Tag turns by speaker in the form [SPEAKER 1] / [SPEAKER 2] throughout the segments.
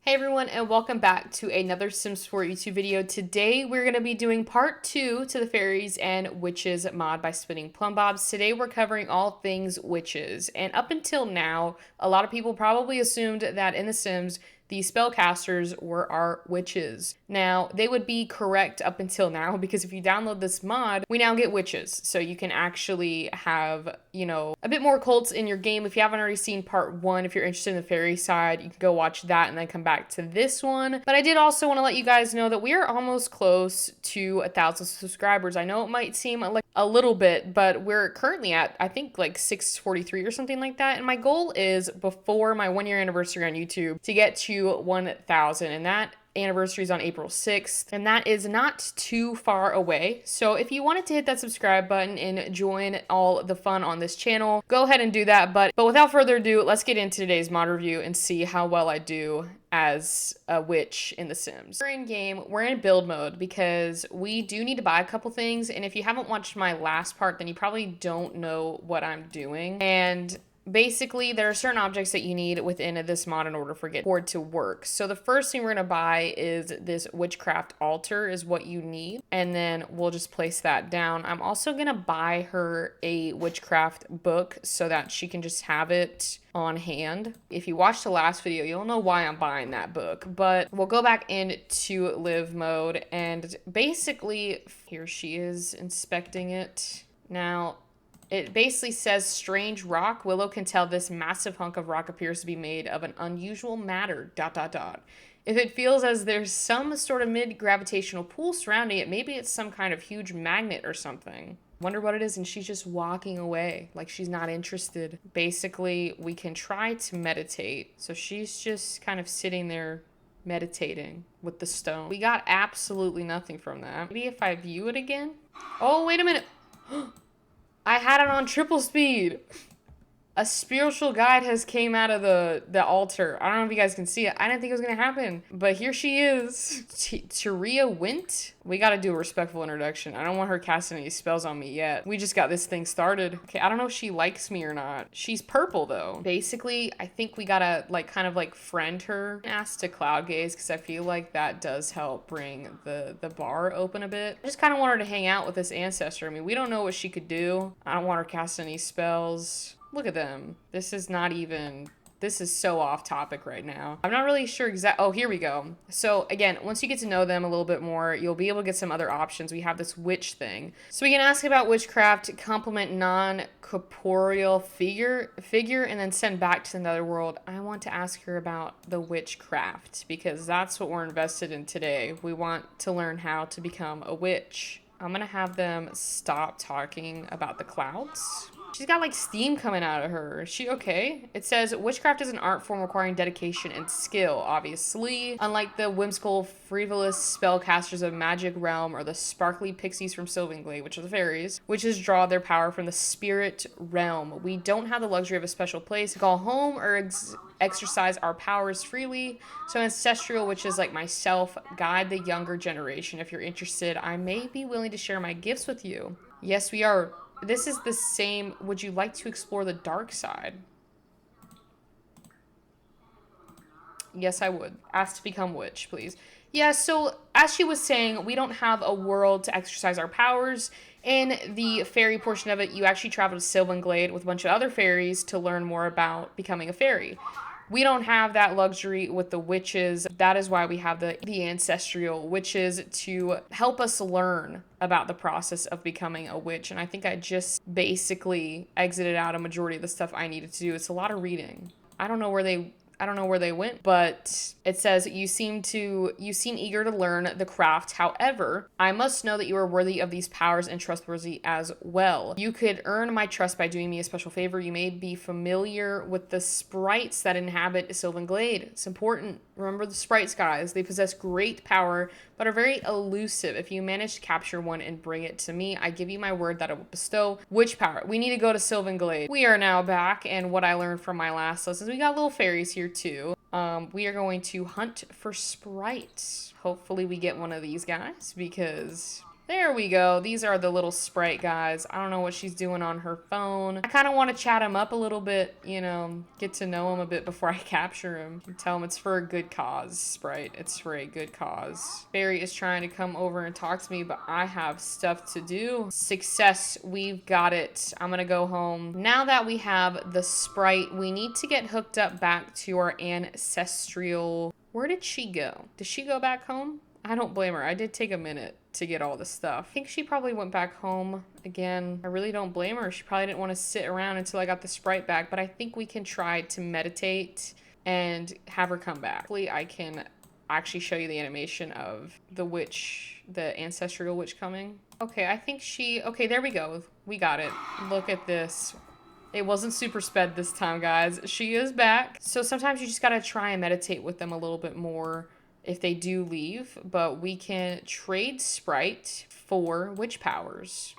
[SPEAKER 1] Hey everyone, and welcome back to another Sims 4 YouTube video. Today we're going to be doing part 2 to the Fairies and Witches mod by Spinning Plum Bobs. Today we're covering all things witches, and up until now, a lot of people probably assumed that in The Sims, the spellcasters were our witches. Now, they would be correct up until now, because if you download this mod, we now get witches. So you can actually have, a bit more cults in your game. If you haven't already seen part 1, if you're interested in the fairy side, you can go watch that and then come back to this one. But I did also want to let you guys know that we are almost close to 1,000 subscribers. I know it might seem like a little bit, but we're currently at, I think, like 643 or something like that. And my goal is, before my 1-year anniversary on YouTube, to get to 1,000, and that anniversary is on April 6th, and that is not too far away. So if you wanted to hit that subscribe button and join all the fun on this channel, go ahead and do that. But without further ado, let's get into today's mod review and see how well I do as a witch in The Sims. We're in game, we're in build mode because we do need to buy a couple things, and if you haven't watched my last part, then you probably don't know what I'm doing. And basically, there are certain objects that you need within this mod in order for it to work. So the first thing we're going to buy is this witchcraft altar is what you need. And then we'll just place that down. I'm also going to buy her a witchcraft book so that she can just have it on hand. If you watched the last video, you'll know why I'm buying that book. But we'll go back into live mode, and basically, here she is inspecting it. Now, it basically says, strange rock. Willow can tell this massive hunk of rock appears to be made of an unusual matter, ... If it feels as there's some sort of mid-gravitational pull surrounding it, maybe it's some kind of huge magnet or something. Wonder what it is, and she's just walking away like she's not interested. Basically, we can try to meditate. So she's just kind of sitting there meditating with the stone. We got absolutely nothing from that. Maybe if I view it again? Oh, wait a minute. I had it on triple speed. A spiritual guide has came out of the altar. I don't know if you guys can see it. I didn't think it was going to happen. But here she is. Taria Wint? We got to do a respectful introduction. I don't want her casting any spells on me yet. We just got this thing started. Okay, I don't know if she likes me or not. She's purple, though. Basically, I think we got to, kind of friend her. Ask to cloud gaze, because I feel like that does help bring the bar open a bit. I just kind of want her to hang out with this ancestor. I mean, we don't know what she could do. I don't want her casting any spells. Look at them. This is so off topic right now. I'm not really sure oh, here we go. So again, once you get to know them a little bit more, you'll be able to get some other options. We have this witch thing. So we can ask about witchcraft, compliment non-corporeal figure, and then send back to the netherworld. I want to ask her about the witchcraft because that's what we're invested in today. We want to learn how to become a witch. I'm gonna have them stop talking about the clouds. She's got steam coming out of her. Is she okay? It says, witchcraft is an art form requiring dedication and skill, obviously. Unlike the whimsical, frivolous spellcasters of Magic Realm or the sparkly pixies from Sylvanglade, which are the fairies, witches draw their power from the spirit realm. We don't have the luxury of a special place to call home or exercise our powers freely. So ancestral witches like myself guide the younger generation. If you're interested, I may be willing to share my gifts with you. Yes, we are. This is the same. Would you like to explore the dark side? Yes, I would. Ask to become witch, please. Yeah, so as she was saying, we don't have a world to exercise our powers. In the fairy portion of it, you actually travel to Sylvanglade with a bunch of other fairies to learn more about becoming a fairy. We don't have that luxury with the witches. That is why we have the ancestral witches to help us learn about the process of becoming a witch. And I think I just basically exited out a majority of the stuff I needed to do. It's a lot of reading. I don't know where they went, but it says you seem eager to learn the craft. However, I must know that you are worthy of these powers and trustworthy as well. You could earn my trust by doing me a special favor. You may be familiar with the sprites that inhabit Sylvanglade. It's important. Remember the sprites, guys. They possess great power, but are very elusive. If you manage to capture one and bring it to me, I give you my word that it will bestow witch power. We need to go to Sylvanglade. We are now back, and what I learned from my last lessons, we got little fairies here too. We are going to hunt for sprites. Hopefully we get one of these guys because There we go. These are the little sprite guys. I don't know what she's doing on her phone. I kind of want to chat him up a little bit, you know, get to know him a bit before I capture him. And tell him it's for a good cause, Sprite. It's for a good cause. Barry is trying to come over and talk to me, but I have stuff to do. Success. We've got it. I'm going to go home. Now that we have the sprite, we need to get hooked up back to our ancestral. Where did she go? Did she go back home? I don't blame her. I did take a minute to get all this stuff. I think she probably went back home again. I really don't blame her. She probably didn't want to sit around until I got the sprite back, but I think we can try to meditate and have her come back. Hopefully I can actually show you the animation of the witch, the ancestral witch coming. Okay, I think okay, there we go. We got it. Look at this. It wasn't super sped this time, guys. She is back. So sometimes you just gotta try and meditate with them a little bit more if they do leave, but we can trade sprite for witch powers.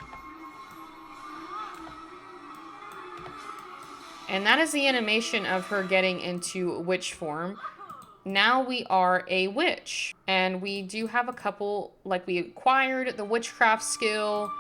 [SPEAKER 1] And that is the animation of her getting into witch form. Now we are a witch, and we do have a couple, like we acquired the witchcraft skill.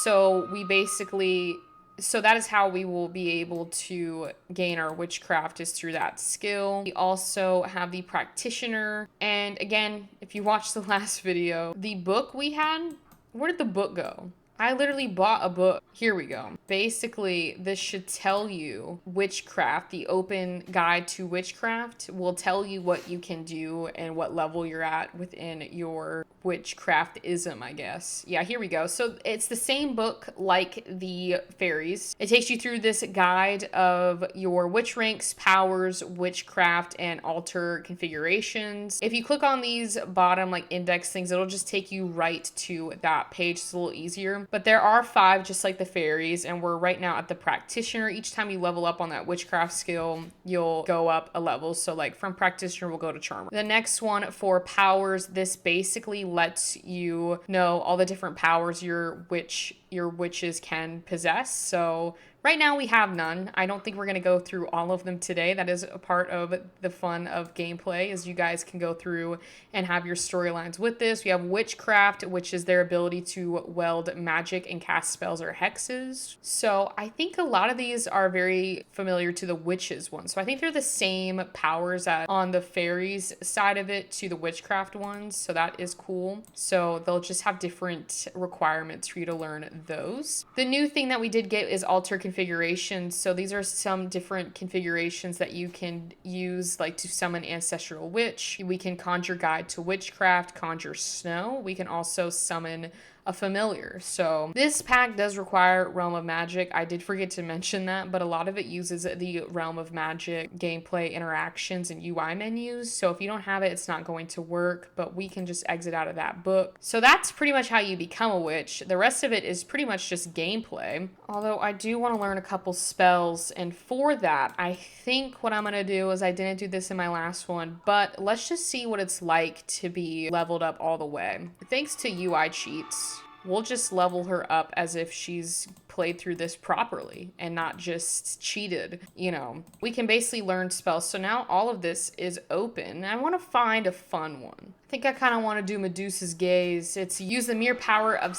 [SPEAKER 1] So we basically, so that is how we will be able to gain our witchcraft, is through that skill. We also have the practitioner. And again, if you watched the last video, the book we had, where did the book go? I literally bought a book. Here we go. Basically, this should tell you witchcraft. The open guide to witchcraft will tell you what you can do and what level you're at within your witchcraftism, I guess. Yeah, here we go. So it's the same book like the fairies. It takes you through this guide of your witch ranks, powers, witchcraft, and altar configurations. If you click on these bottom like index things, it'll just take you right to that page. It's a little easier. But there are 5 just like the fairies, and we're right now at the practitioner. Each time you level up on that witchcraft skill, you'll go up a level. So like from practitioner, we'll go to charmer. The next one for powers, this basically lets you know all the different powers your witches can possess. So right now we have none. I don't think we're going to go through all of them today. That is a part of the fun of gameplay, is you guys can go through and have your storylines with this. We have witchcraft, which is their ability to weld magic and cast spells or hexes. So I think a lot of these are very familiar to the witches one. So I think they're the same powers that on the fairies side of it to the witchcraft ones. So that is cool. So they'll just have different requirements for you to learn those. The new thing that we did get is altar configurations. So these are some different configurations that you can use, like to summon ancestral witch. We can conjure guide to witchcraft, conjure snow. We can also summon a familiar. So this pack does require Realm of Magic. I did forget to mention that, but a lot of it uses the Realm of Magic gameplay interactions and UI menus. So if you don't have it, it's not going to work, but we can just exit out of that book. So that's pretty much how you become a witch. The rest of it is pretty much just gameplay. Although I do want to learn a couple spells, and for that, I think what I'm going to do is, I didn't do this in my last one, but let's just see what it's like to be leveled up all the way. Thanks to UI cheats, we'll just level her up as if she's played through this properly and not just cheated. You know, we can basically learn spells. So now all of this is open. I want to find a fun one. I think I kind of want to do Medusa's Gaze. It's use the mere power of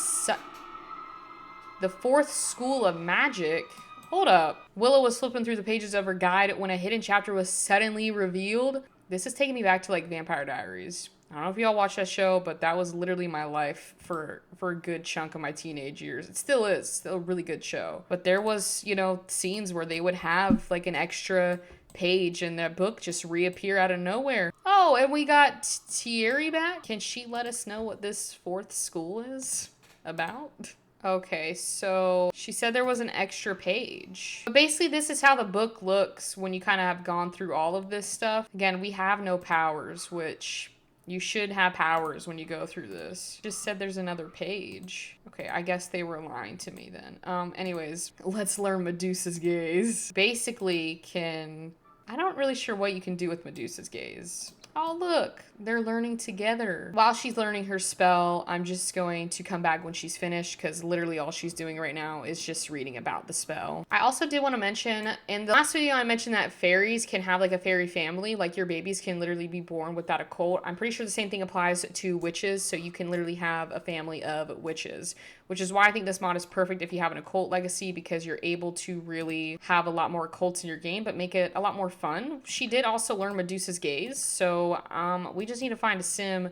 [SPEAKER 1] the 4th school of magic. Hold up. Willow was flipping through the pages of her guide when a hidden chapter was suddenly revealed. This is taking me back to like Vampire Diaries. I don't know if y'all watch that show, but that was literally my life for a good chunk of my teenage years. It still is. Still a really good show. But there was, you know, scenes where they would have like an extra page and that book just reappear out of nowhere. Oh, and we got Thierry back. Can she let us know what this 4th school is about? Okay, so she said there was an extra page. But basically, this is how the book looks when you kind of have gone through all of this stuff. Again, we have no powers, which you should have powers when you go through this. Just said there's another page. Okay, I guess they were lying to me then. Anyways, let's learn Medusa's Gaze. Basically, can I don't really sure what you can do with Medusa's gaze. Oh, look, they're learning together. While she's learning her spell, I'm just going to come back when she's finished because literally all she's doing right now is just reading about the spell. I also did want to mention, in the last video I mentioned that fairies can have like a fairy family, like your babies can literally be born without a cult. I'm pretty sure the same thing applies to witches, so you can literally have a family of witches, which is why I think this mod is perfect if you have an occult legacy because you're able to really have a lot more occults in your game, but make it a lot more fun. She did also learn Medusa's gaze, so we just need to find a sim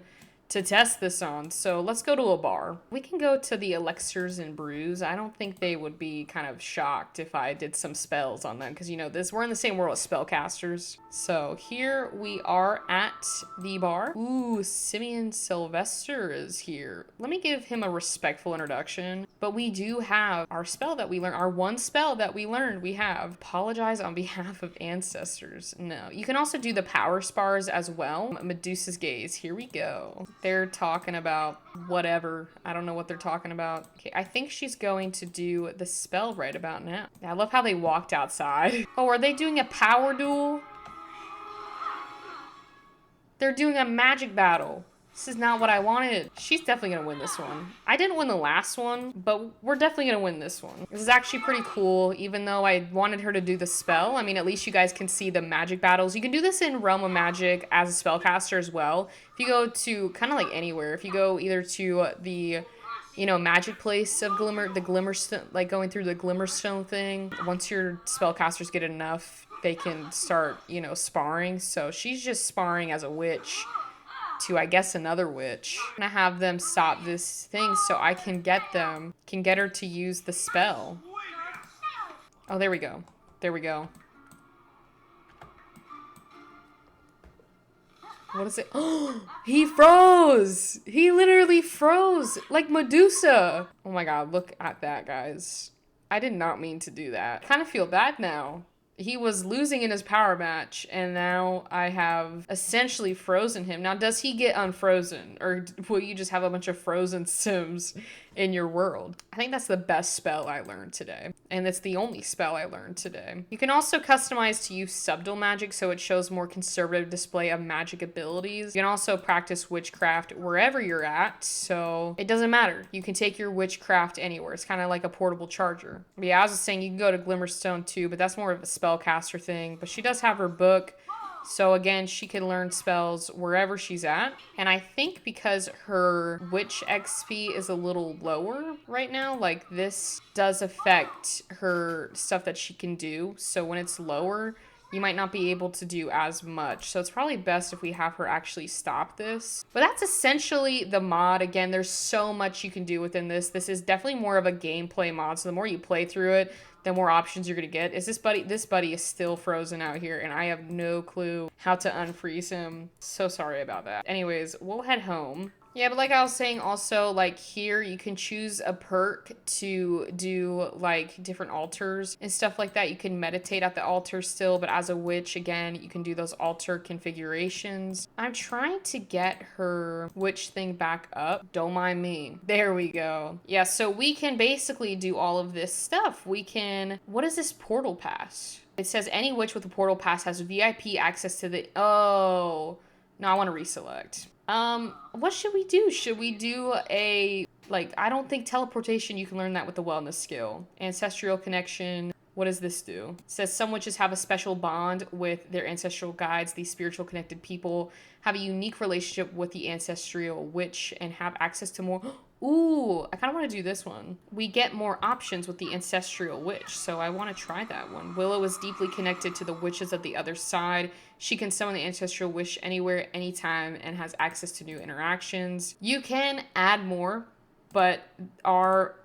[SPEAKER 1] to test this on. So let's go to a bar. We can go to the elixirs and brews. I don't think they would be kind of shocked if I did some spells on them because, you know, we're in the same world as spellcasters. So here we are at the bar. Ooh, Simeon Sylvester is here. Let me give him a respectful introduction. But we do have our spell that we learned, our one spell that we learned. We have apologize on behalf of ancestors. No, you can also do the power spars as well. Medusa's gaze, here we go. They're talking about whatever. I don't know what they're talking about. Okay, I think she's going to do the spell right about now. I love how they walked outside. Oh, are they doing a power duel? They're doing a magic battle. This is not what I wanted. She's definitely gonna win this one. I didn't win the last one, but we're definitely gonna win this one. This is actually pretty cool, even though I wanted her to do the spell. I mean, at least you guys can see the magic battles. You can do this in Realm of Magic as a spellcaster as well. If you go to kind of like anywhere, if you go either to the, you know, magic place of the Glimmerstone, like going through the Glimmerstone thing, once your spellcasters get enough, they can start, you know, sparring. So she's just sparring as a witch to, I guess, another witch. I'm gonna have them stop this thing so I can get her to use the spell. Oh, there we go. There we go. What is it? Oh, he froze! He literally froze! Like Medusa! Oh my god, look at that, guys. I did not mean to do that. I kind of feel bad now. He was losing in his power match, and now I have essentially frozen him. Now, does he get unfrozen, or will you just have a bunch of frozen sims in your world? I think that's the best spell I learned today, and it's the only spell I learned today. You can also customize to use subtle magic, so it shows more conservative display of magic abilities. You can also practice witchcraft wherever you're at, so it doesn't matter. You can take your witchcraft anywhere. It's kind of like a portable charger. But yeah, I was just saying you can go to Glimmerstone too, but that's more of a spellcaster thing. But she does have her book, so again, she can learn spells wherever she's at. And I think because her witch XP is a little lower right now, like this does affect her stuff that she can do. So when it's lower, you might not be able to do as much. So it's probably best if we have her actually stop this. But that's essentially the mod. Again, there's so much you can do within this. This is definitely more of a gameplay mod. So the more you play through it, the more options you're gonna get. Is this buddy is still frozen out here, and I have no clue how to unfreeze him. So sorry about that. Anyways, we'll head home. Yeah, but like I was saying also, like here you can choose a perk to do like different altars and stuff like that. You can meditate at the altar still, but as a witch, again, you can do those altar configurations. I'm trying to get her witch thing back up. Don't mind me. There we go. Yeah, so we can basically do all of this stuff. We can, what is this portal pass? It says any witch with a portal pass has VIP access to the, oh, no, I want to reselect. What should we do? Should we do a, like, I don't think teleportation, you can learn that with the wellness skill. Ancestral connection. What does this do? It says some witches have a special bond with their ancestral guides. These spiritual connected people have a unique relationship with the ancestral witch and have access to more. Ooh, I kind of want to do this one. We get more options with the ancestral witch, so I want to try that one. Willow is deeply connected to the witches of the other side. She can summon the ancestral witch anywhere, anytime, and has access to new interactions. You can add more, but our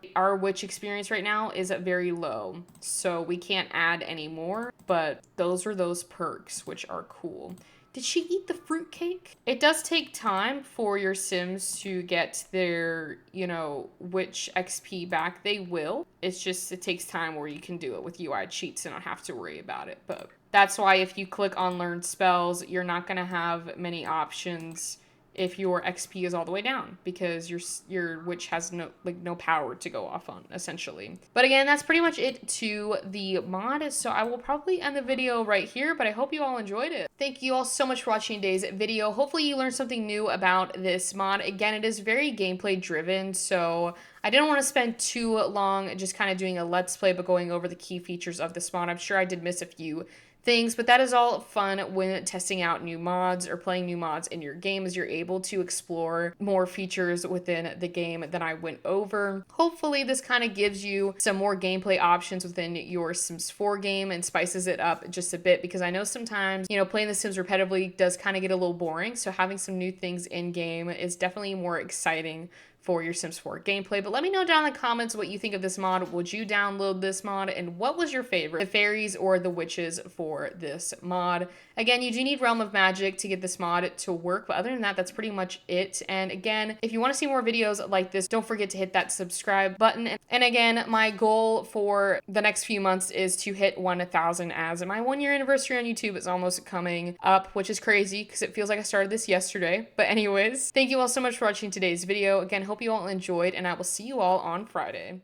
[SPEAKER 1] witch experience right now is very low, so we can't add any more, but those are those perks, which are cool. Did she eat the fruitcake? It does take time for your Sims to get their, you know, witch XP back. They will. It's just, it takes time where you can do it with UI cheats and not have to worry about it. But that's why if you click on learn spells, you're not going to have many options if your XP is all the way down, because your witch has no power to go off on, essentially. But again, that's pretty much it to the mod, so I will probably end the video right here, but I hope you all enjoyed it. Thank you all so much for watching today's video. Hopefully you learned something new about this mod. Again, it is very gameplay driven, so I didn't want to spend too long just kind of doing a let's play, but going over the key features of this mod. I'm sure I did miss a few things, but that is all fun when testing out new mods or playing new mods in your game, as you're able to explore more features within the game than I went over. Hopefully this kind of gives you some more gameplay options within your Sims 4 game and spices it up just a bit, because I know sometimes, you know, playing The Sims repetitively does kind of get a little boring, so having some new things in game is definitely more exciting for your Sims 4 gameplay. But let me know down in the comments what you think of this mod. Would you download this mod? And what was your favorite, the fairies or the witches for this mod? Again, you do need Realm of Magic to get this mod to work, but other than that, that's pretty much it. And again, if you want to see more videos like this, don't forget to hit that subscribe button. And again, my goal for the next few months is to hit 1,000 as my 1-year anniversary on YouTube is almost coming up, which is crazy because it feels like I started this yesterday. But anyways, thank you all so much for watching today's video. Again, hope you all enjoyed, and I will see you all on Friday.